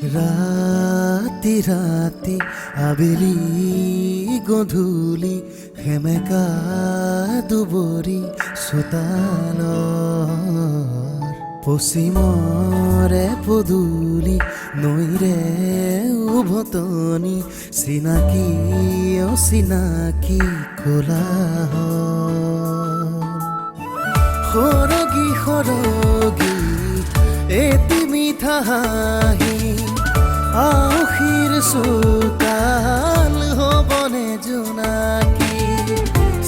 ৰাতি ৰাতি আবেলি গধূলি সেমেকা দুবৰি চোতালৰ পশ্চিমৰে পদূলি নৈৰে উভতনি চিনাকি অচিনাকি কোলাহল সৰগী সৰগী এটি মিঠা হাঁহি আউসীৰ চোতাল হ'বনে জোনাকী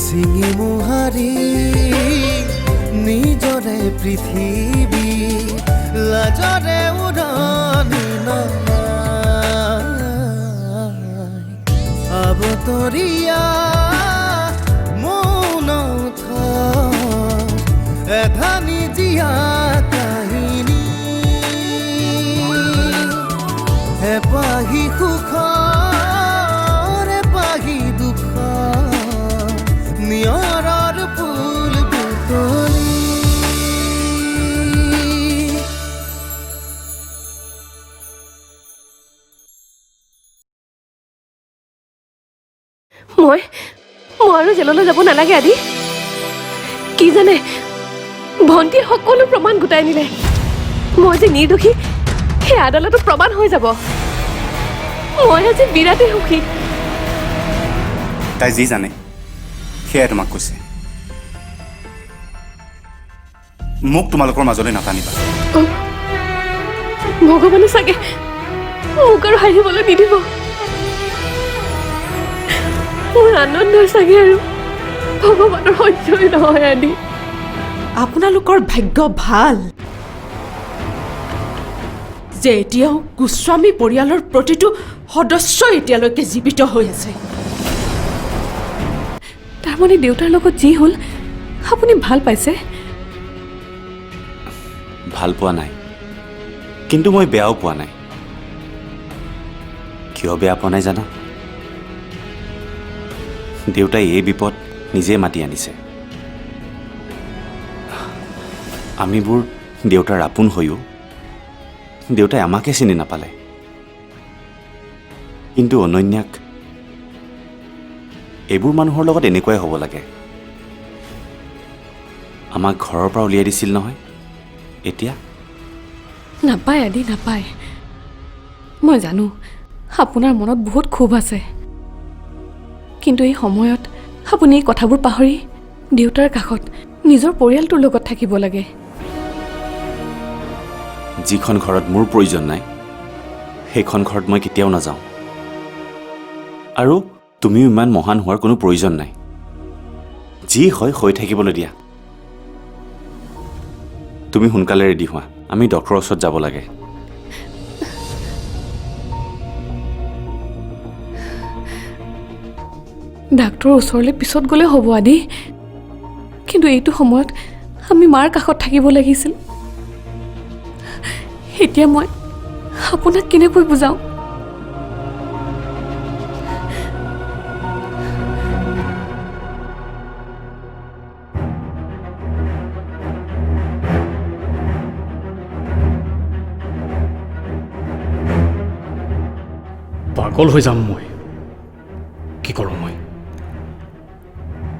চিঙি মোহাৰি নিজৰে পৃথিৱী লাজৰে উৰণি নমাই আবতৰীয়া মৌন এধানি জীয়া কাহিনী এপাহি সুখৰ এপাহি দুখৰ নিয়ৰৰ ফুল বুটলি মই আৰু জেললৈ যাব নালাগে আদি কি জানে ভণ্টিৰ সকলো প্ৰমাণ গোটাই নিলে মই যে নিৰ্দোষী সেই আদালতত প্ৰমাণ হৈ যাব মই আজি বিৰাটেই সুখী তাই যি জানে সেয়াই তোমাক কৈছে মোক তোমালোকৰ মাজলৈ নাটানিবা ভগৱানে চাগে মোক আৰু হাৰিবলৈ নিদিব মোৰ আনন্দৰ চাগে আৰু ভগৱানৰ সহ্যই নহয় আদি আপোনালোকৰ ভাগ্য ভাল যে এতিয়াও গোস্বামী পৰিয়ালৰ প্ৰতিটো সদস্য এতিয়ালৈকে জীৱিত হৈ আছে তাৰমানে দেউতাৰ লগত যি হ'ল আপুনি ভাল পাইছে ভাল পোৱা নাই কিন্তু মই বেয়াও পোৱা নাই কিয় বেয়া পোৱা নাই জানা দেউতাই এই বিপদ নিজে মাতি আনিছে আমিবোৰ দেউতাৰ আপোন হৈও দেউতাই আমাকে চিনি নাপালে কিন্তু অনন্যাক এইবোৰ মানুহৰ লগত এনেকুৱাই হ'ব লাগে আমাক ঘৰৰ পৰা উলিয়াই দিছিল নহয় এতিয়া নাপায় আদি নাপায় মই জানো আপোনাৰ মনত বহুত ক্ষোভ আছে কিন্তু এই সময়ত আপুনি এই কথাবোৰ পাহৰি দেউতাৰ কাষত নিজৰ পৰিয়ালটোৰ লগত থাকিব লাগে যিখন ঘৰত মোৰ প্ৰয়োজন নাই সেইখন ঘৰত মই কেতিয়াও নাযাওঁ আৰু তুমিও ইমান মহান হোৱাৰ কোনো প্ৰয়োজন নাই যি হয় হৈ থাকিবলৈ দিয়া তুমি সোনকালে ৰেডি হোৱা আমি ডক্টৰৰ ওচৰত যাব লাগে ডাক্তৰৰ ওচৰলৈ পিছত গ'লে হ'ব আদি কিন্তু এইটো সময়ত আমি মাৰ কাষত থাকিব লাগিছিল এতিয়া মই আপোনাক কেনেকৈ বুজাওঁ পাগল হৈ যাম মই কি কৰোঁ মই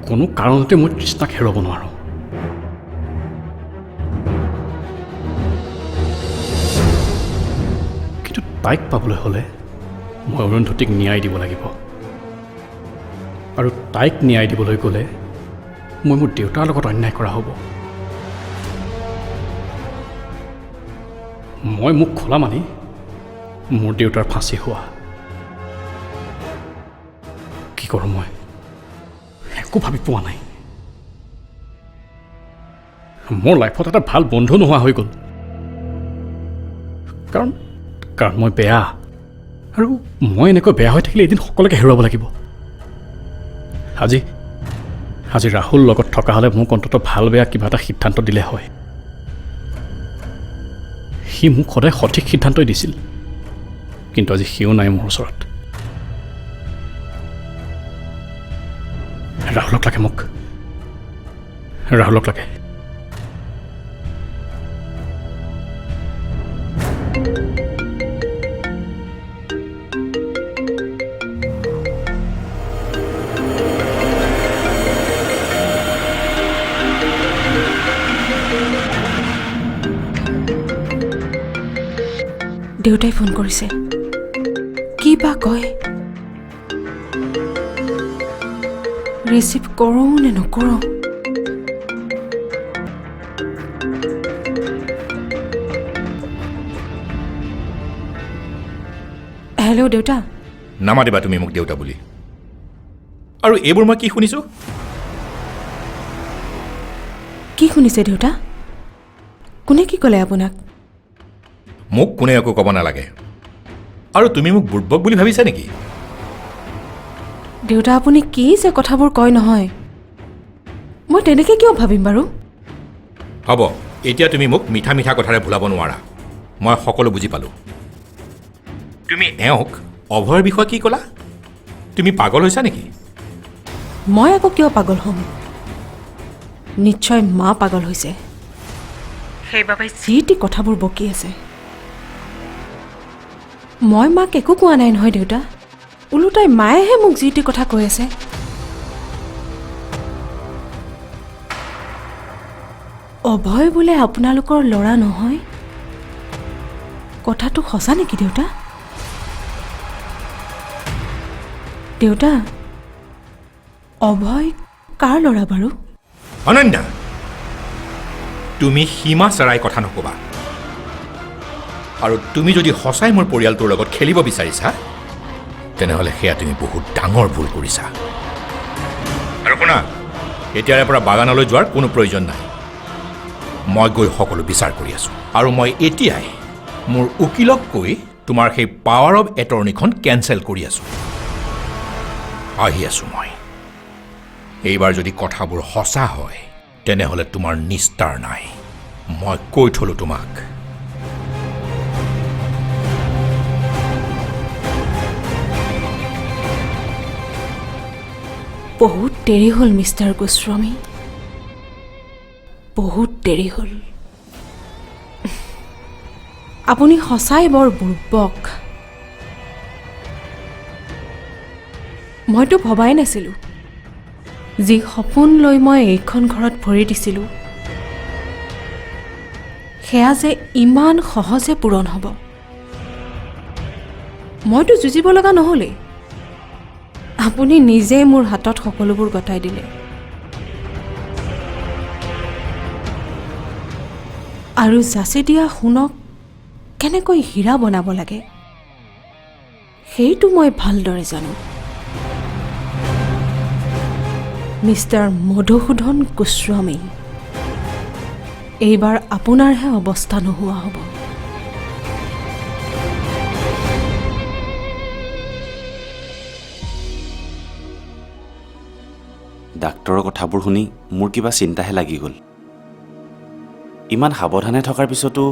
কোনো কাৰণতে মই তৃষ্ণাক হেৰুৱাব নোৱাৰোঁ কিন্তু তাইক পাবলৈ হ'লে মই অৰুন্ধতীক ন্যায় দিব লাগিব আৰু তাইক ন্যায় দিবলৈ গ'লে মই মোৰ দেউতাৰ লগত অন্যায় কৰা হ'ব মই মুখ খোলা মানি মোৰ দেউতাৰ ফাঁচি হোৱা কি কৰোঁ মই একো ভাবি পোৱা নাই মোৰ লাইফত এটা ভাল বন্ধু নোহোৱা হৈ গ'ল কাৰণ মই বেয়া আৰু মই এনেকৈ বেয়া হৈ থাকিলে এদিন সকলোকে হেৰুৱাব লাগিব আজি ৰাহুল লগত থকা হ'লে মোক অন্ততঃ ভাল বেয়া কিবা এটা সিদ্ধান্ত দিলে হয় সি মোক সদায় সঠিক সিদ্ধান্তই দিছিল কিন্তু আজি সিও নাই মোৰ ওচৰত ৰাহুলক লাগে মোক ৰাহুলক লাগে দেউতাই ফোন কৰিছে কি বা কয় ৰিচিভ কৰোঁ নে নকৰোঁ হেল্ল' দেউতা নামাতিবা তুমি মোক দেউতা বুলি আৰু এইবোৰ মই কি শুনিছোঁ কি শুনিছে দেউতা কোনে কি ক'লে আপোনাক মোক কোনে একো ক'ব নালাগে আৰু তুমি মোক বুৰ্বক বুলি ভাবিছা নেকি দেউতা আপুনি কি যে কথাবোৰ কয় নহয় মই তেনেকৈ কিয় ভাবিম বাৰু হ'ব এতিয়া তুমি মোক মিঠা মিঠা কথাৰে ভুলাব নোৱাৰা মই সকলো বুজি পালোঁ তুমি এওঁক অভয়ৰ বিষয়ে কি ক'লা তুমি পাগল হৈছা নেকি মই আকৌ কিয় পাগল হ'ম নিশ্চয় মা পাগল হৈছে সেইবাবে যি টি কথাবোৰ বকি আছে মই মাক একো কোৱা নাই নহয় দেউতা ওলোটাই মায়েহে মোক যি টি কথা কৈ আছে অভয় বোলে আপোনালোকৰ ল'ৰা নহয় কথাটো সঁচা নেকি দেউতা দেউতা অভয় কাৰ ল'ৰা বাৰু অনন্যা তুমি সীমা চেৰাই কথা নক'বা আৰু তুমি যদি সঁচাই মোৰ পৰিয়ালটোৰ লগত খেলিব বিচাৰিছা তেনেহ'লে সেয়া তুমি বহুত ডাঙৰ ভুল কৰিছা আৰু শুনা এতিয়াৰে পৰা বাগানলৈ যোৱাৰ কোনো প্ৰয়োজন নাই মই গৈ সকলো বিচাৰ কৰি আছোঁ আৰু মই এতিয়াই মোৰ উকিলক কৈ তোমাৰ সেই পাৱাৰ অৱ এটৰ্ণীখন কেঞ্চেল কৰি আছোঁ আহি আছোঁ মই এইবাৰ যদি কথাবোৰ সঁচা হয় তেনেহ'লে তোমাৰ নিস্তাৰ নাই মই কৈ থলোঁ তোমাক বহুত দেৰি হ'ল মিষ্টাৰ গোস্বামী বহুত দেৰি হ'ল আপুনি সঁচাই বৰ বুৰ্বক মইতো ভবাই নাছিলোঁ যি সপোন লৈ মই এইখন ঘৰত ভৰি দিছিলোঁ সেয়া যে ইমান সহজে পূৰণ হ'ব মইতো যুঁজিব লগা নহ'লেই আপুনি নিজে মোৰ হাতত সকলোবোৰ গতাই দিলে আৰু যাচি দিয়া সোণক কেনেকৈ হীৰা বনাব লাগে সেইটো মই ভালদৰে জানো মিষ্টাৰ মধুসূদন গোস্বামী এইবাৰ আপোনাৰহে অৱস্থা নোহোৱা হ'ব ডাক্তৰৰ কথাবোৰ শুনি মোৰ কিবা চিন্তাহে লাগি গ'ল ইমান সাৱধানে থকাৰ পিছতো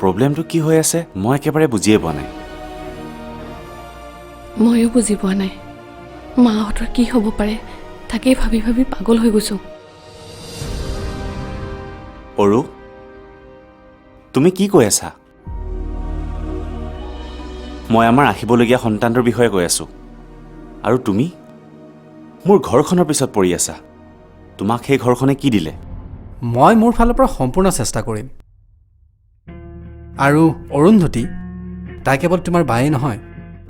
প্ৰব্লেমটো কি হৈ আছে মই একেবাৰে বুজিয়ে পোৱা নাই ময়ো বুজি পোৱা নাই মাহঁতৰ কি হ'ব পাৰে তাকেই ভাবি ভাবি পাগল হৈ গৈছোঁ অৰু তুমি কি কৈ আছা মই আমাৰ আহিবলগীয়া সন্তানটোৰ বিষয়ে কৈ আছোঁ আৰু তুমি মোৰ ঘৰখনৰ পিছত পৰি আছা তোমাক সেই ঘৰখনে কি দিলে মই মোৰ ফালৰ পৰা সম্পূৰ্ণ চেষ্টা কৰিম আৰু অৰুন্ধতী তাই কেৱল তোমাৰ বায়েই নহয়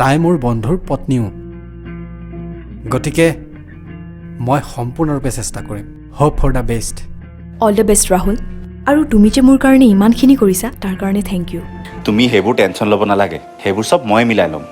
তাই মোৰ বন্ধুৰ পত্নীও গতিকে মই সম্পূৰ্ণৰূপে চেষ্টা কৰিম hope for the best all the best Rahul আৰু তুমি যে মোৰ কাৰণে ইমানখিনি কৰিছা তাৰ কাৰণে থেংক ইউ তুমি সেইবোৰ টেনশ্যন ল'ব নালাগে সেইবোৰ চব মই মিলাই ল'ম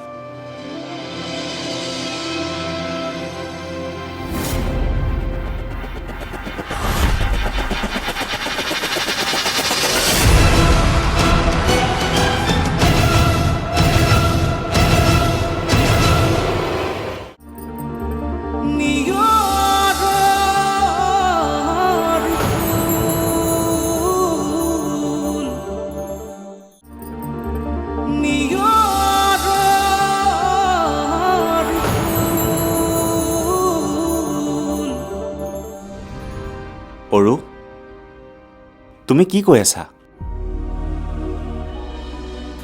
অৰু তুমি কি কৈ আছা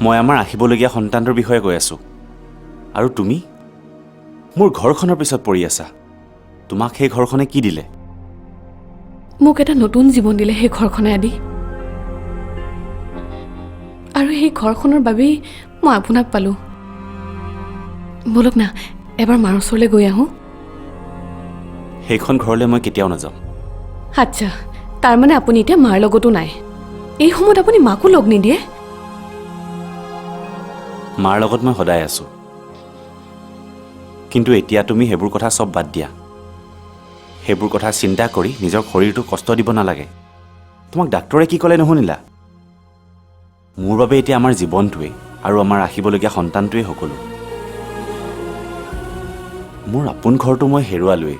মই আমাৰ আহিবলগীয়া সন্তানটোৰ বিষয়ে কৈ আছোঁ আৰু তুমি মোৰ ঘৰখনৰ পিছত পৰি আছা তোমাক সেই ঘৰখনে কি দিলে মোক এটা নতুন জীৱন দিলে সেই ঘৰখনে আদি আৰু সেই ঘৰখনৰ বাবেই মই আপোনাক পালোঁ। বলক না এবাৰ মাৰ ওচৰলৈ গৈ আহোঁ। সেইখন ঘৰলৈ মই কেতিয়াও নাযাওঁ। আচ্ছা, তাৰমানে আপুনি এতিয়া মাৰ লগতো নাই। এই সময়ত আপুনি মাকো লগ নিদিয়ে? মাৰ লগত মই সদায় আছোঁ, কিন্তু এতিয়া তুমি সেইবোৰ কথা চব বাদ দিয়া। সেইবোৰ কথা চিন্তা কৰি নিজৰ শৰীৰটোক কষ্ট দিব নালাগে। তোমাক ডাক্তৰে কি ক'লে নুশুনিলা? মোৰ বাবে এতিয়া আমাৰ জীৱনটোৱেই আৰু আমাৰ আহিবলগীয়া সন্তানটোৱেই সকলো। মোৰ আপোন ঘৰটো মই হেৰুৱালোৱেই,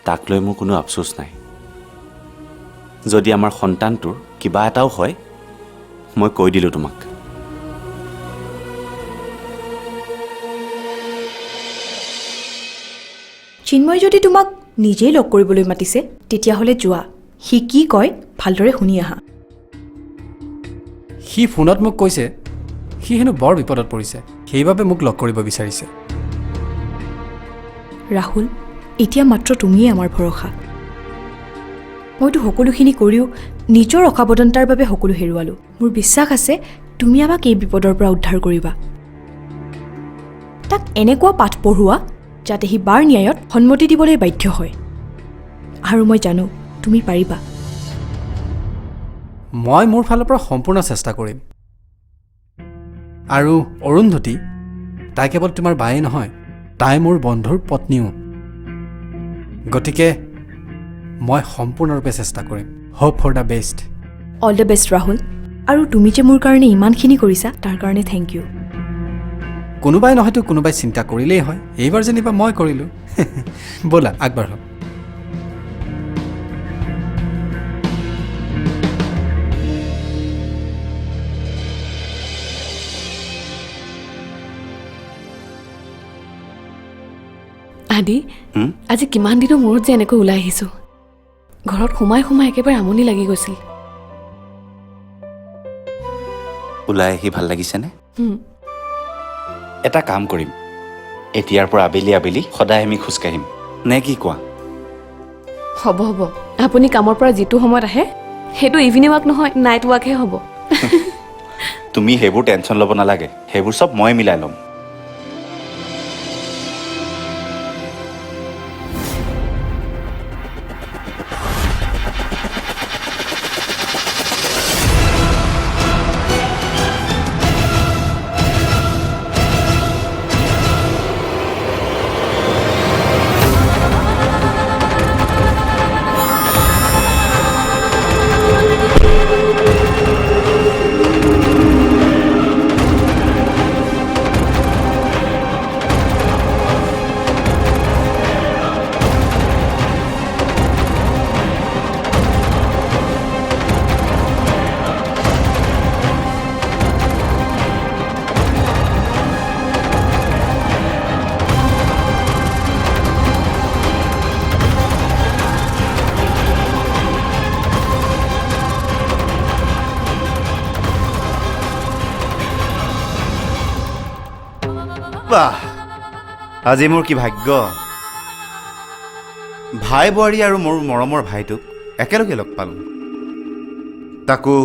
তাক লৈ মোৰ কোনো আফচোচ নাই। যদি আমাৰ সন্তানটোৰ কিবা এটাও হয়, মই কৈ দিলোঁ তোমাক। চিন্ময় যদি তোমাক নিজেই লগ কৰিবলৈ মাতিছে তেতিয়াহ'লে যোৱা। সি কি কয় ভালদৰে শুনি আহা। সি ফোনত মোক কৈছে সি হেনো বৰ বিপদত পৰিছে, সেইবাবে মোক লগ কৰিব বিচাৰিছে। ৰাহুল, এতিয়া মাত্ৰ তুমিয়েই আমাৰ ভৰসা। মইতো সকলোখিনি কৰিও নিজৰ অসাৱধানতাৰ বাবে সকলো হেৰুৱালোঁ। মোৰ বিশ্বাস আছে তুমি আমাক এই বিপদৰ পৰা উদ্ধাৰ কৰিবা। তাক এনেকুৱা পাঠ পঢ়োৱা যাতে সি বাৰ ন্যায়ত সন্মতি দিবলৈ বাধ্য হয়, আৰু মই জানো তুমি পাৰিবা। মই মোৰ ফালৰ পৰা সম্পূৰ্ণ চেষ্টা কৰিম। আৰু অৰুন্ধতী, তাই কেৱল তোমাৰ বায়েই নহয়, তাই মোৰ বন্ধুৰ পত্নীও। গতিকে মই সম্পূৰ্ণৰূপে চেষ্টা কৰিম। Hope for the best. All the best Rahul, আৰু তুমি যে মোৰ কাৰণে ইমানখিনি কৰিছা তাৰ কাৰণে থেংক ইউ। কোনোবাই নহয়তো কোনোবাই চিন্তা কৰিলেই হয়, এইবাৰ যেনিবা মই কৰিলোঁ। ব'লা আগবাঢ়ক। আদি, আজি কিমান দিনৰ মূৰত যে এনেকৈ ওলাই আহিছোঁ। ঘৰত সোমাই সোমাই একেবাৰে আমনি লাগি গৈছিল। ওলাই আহি ভাল লাগিছেনে? এটা কাম কৰিম, এতিয়াৰ পৰা আবেলি আবেলি সদায় আমি খোজকাঢ়িম, নে কি কোৱা? হ'ব হ'ব, আপুনি কামৰ পৰা যিটো সময়ত আহে সেইটো ইভিনিং ৱাক নহয়, নাইট ৱাকহে হ'ব। তুমি সেইবোৰ টেনশ্যন ল'ব নালাগে, সেইবোৰ চব মই মিলাই ল'ম। বাহ, আজি মোৰ কি ভাগ্য। ভাই বোৱাৰী আৰু মোৰ মৰমৰ ভাইটোক একেলগে লগ পালোঁ, তাকো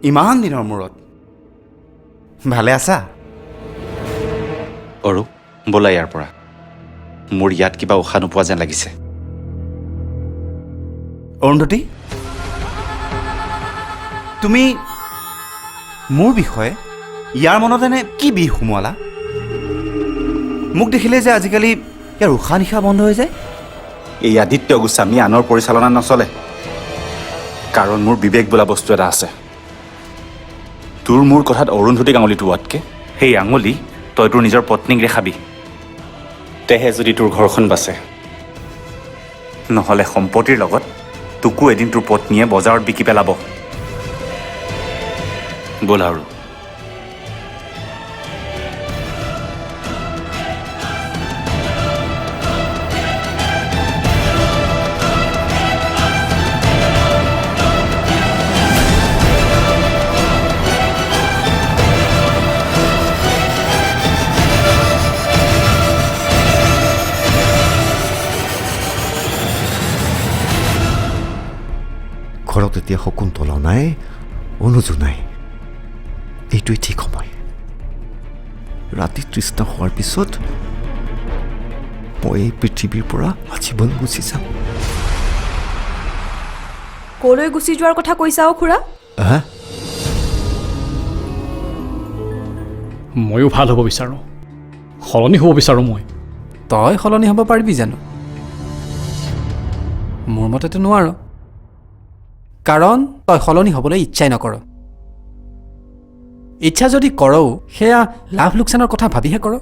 ইমান দিনৰ মূৰত। ভালে আছা? অৰু, ব'লা ইয়াৰ পৰা। মোৰ ইয়াত কিবা উশাহ নোপোৱা যেন লাগিছে। অৰুন্ধতী, তুমি মোৰ বিষয়ে ইয়াৰ মনত এনে কি বিষ সোমোৱালা? মোক দেখিলে যে আজিকালি ইয়াৰ উশাহ নিশাহ বন্ধ হৈ যায়। এই আদিত্য গোস্বামী আনৰ পৰিচালনাত নচলে, কাৰণ মোৰ বিবেক বোলা বস্তু এটা আছে। তোৰ মোৰ কথাত অৰুন্ধতীক আঙুলি টোৱাতকৈ সেই আঙুলি তই তোৰ নিজৰ পত্নীক দেখাবি, তেহে যদি তোৰ ঘৰখন বাচে। নহ'লে সম্পত্তিৰ লগত তোকো এদিন তোৰ পত্নীয়ে বজাৰত বিকি পেলাব। ব'লা আৰু। ঘৰত এতিয়া শকুন্তলা নাই, অনুজো নাই। এইটোৱে ঠিক সময় ৰাতি তৃষ্ণা হোৱাৰ পিছত মই এই পৃথিৱীৰ পৰা আজীৱন গুচি যাম ক'লৈ গুচি যোৱাৰ কথা কৈছা অ' খুৰা হা ময়ো ভাল হ'ব বিচাৰোঁ সলনি হ'ব বিচাৰোঁ মই তই সলনি হ'ব পাৰিবি জানো মোৰ মতেতো নোৱাৰ কাৰণ তই সলনি হ'বলৈ ইচ্ছাই নকৰ ইচ্ছা যদি কৰও সেয়া লাভ লোকচানৰ কথা ভাবিহে কৰ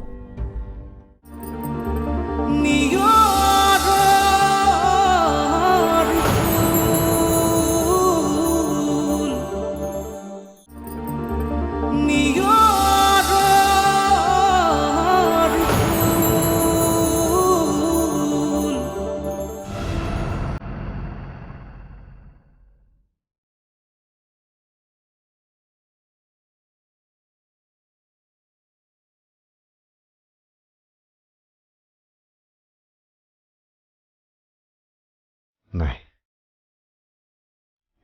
নাই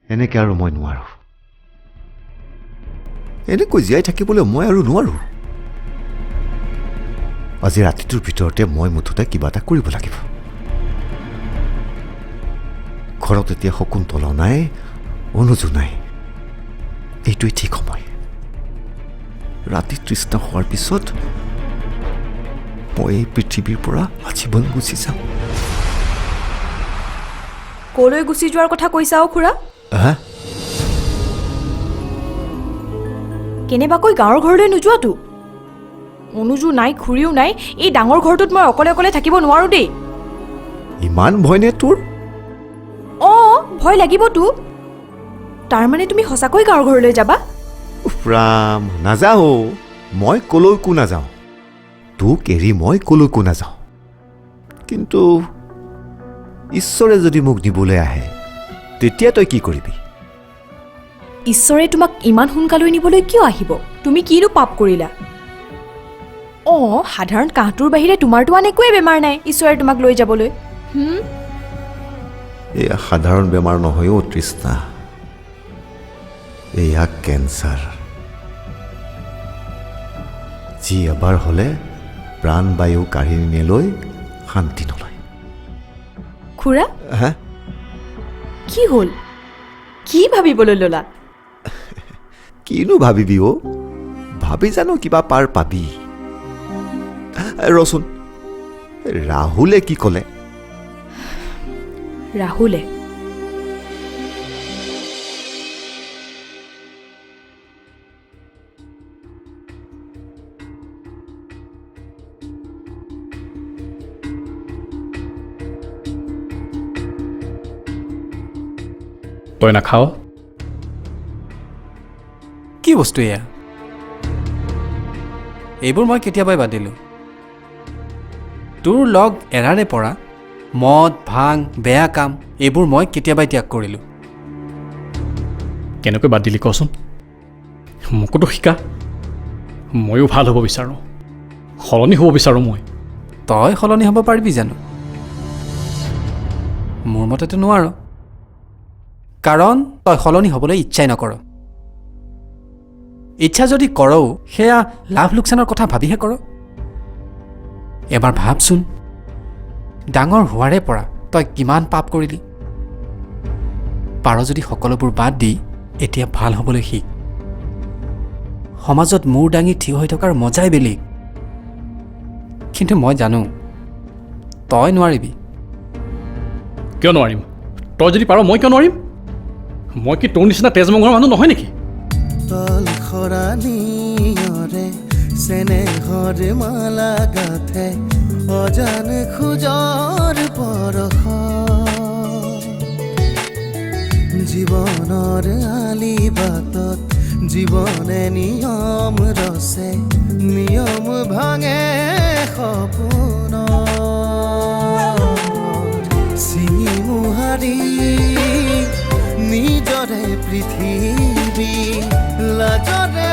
এনেকৈ আৰু মই নোৱাৰোঁ এনেকৈ জীয়াই থাকিবলৈ মই আৰু নোৱাৰোঁ আজি ৰাতিটোৰ ভিতৰতে মই মুঠতে কিবা এটা কৰিব লাগিব ঘৰত এতিয়া শকুন্তলা নাই অনুজু নাই এইটোৱে ঠিক সময় ৰাতি তৃষ্ণা হোৱাৰ পিছত মই এই পৃথিৱীৰ পৰা আজীৱন গুচি যাম ক'লৈ গুচি যোৱাৰ কথা কৈছা অ' খুৰা হা কেনেবাকৈ গাঁৱৰ ঘৰলৈ নোযোৱাতো অনুজো নাই খুৰীও নাই এই ডাঙৰ ঘৰটোত মই অকলে অকলে থাকিব নোৱাৰো দেই ইমান ভয় নে তোৰ অঁ ভয় লাগিবতো তাৰমানে তুমি সঁচাকৈ গাঁৱৰ ঘৰলৈ যাবা ৰাম নাযাওঁ মই কলৈকো নাযাওঁ তোক এৰি মই কলৈকো নাযাওঁ কিন্তু ঈশ্বৰে যদি মোক নিবলৈ আহে তেতিয়া তই কি কৰিবি ঈশ্বৰে তোমাক ইমান সোনকালৈ নিবলৈ কিয় আহিব তুমি কিনো পাপ কৰিলা অঁ সাধাৰণ কাহটোৰ বাহিৰে তোমাৰতো আন একোৱে বেমাৰ নাই ঈশ্বৰে তোমাক লৈ যাবলৈ এয়া সাধাৰণ বেমাৰ নহয় অ' তৃষ্ণা এয়া কেঞ্চাৰ যি এবাৰ হ'লে প্ৰাণবায়ু কাঢ়ি নিলৈ শান্তি নলয় খুৰা হা কি হ'ল কি ভাবিবলৈ ল'লা কিনো ভাবিবি অ' ভাবি জানো কিবা পাৰ পাবি ৰচোন ৰাহুলে কি ক'লে ৰাহুলে তই নাখাৱ কি বস্তু এয়া এইবোৰ মই কেতিয়াবাই বাদ দিলোঁ তোৰ লগ এৰাৰে পৰা মদ ভাং বেয়া কাম এইবোৰ মই কেতিয়াবাই ত্যাগ কৰিলোঁ কেনেকৈ বাদ দিলি কচোন মোকোতো শিকা ময়ো ভাল হ'ব বিচাৰোঁ সলনি হ'ব বিচাৰোঁ মই তই সলনি হ'ব পাৰিবি জানো মোৰ মতেতো নোৱাৰ কাৰণ তই সলনি হ'বলৈ ইচ্ছাই নকৰ ইচ্ছা যদি কৰও সেয়া লাভ লোকচানৰ কথা ভাবিহে কৰ এবাৰ ভাবচোন ডাঙৰ হোৱাৰে পৰা তই কিমান পাপ কৰিলি পাৰ যদি সকলোবোৰ বাদ দি এতিয়া ভাল হ'বলৈ শিক সমাজত মূৰ দাঙি থিয় হৈ থকাৰ মজাই বেলেগ কিন্তু মই জানো তই নোৱাৰিবি কিয় নোৱাৰিম তই যদি পাৰ মই কিয় নোৱাৰিম মই কি তোৰ নিচিনা তেজমঙৰ মানুহ নহয় নেকি তল খৰা নিয়ৰে চেনেহৰ মালা গাথে অজান খোজৰ পৰশ জীৱনৰ আলি বাটত জীৱনে নিয়ম ৰচে নিয়ম ভাঙে সপোন চিঙি মোহাৰি নিজৰে পৃথিৱী লাজৰে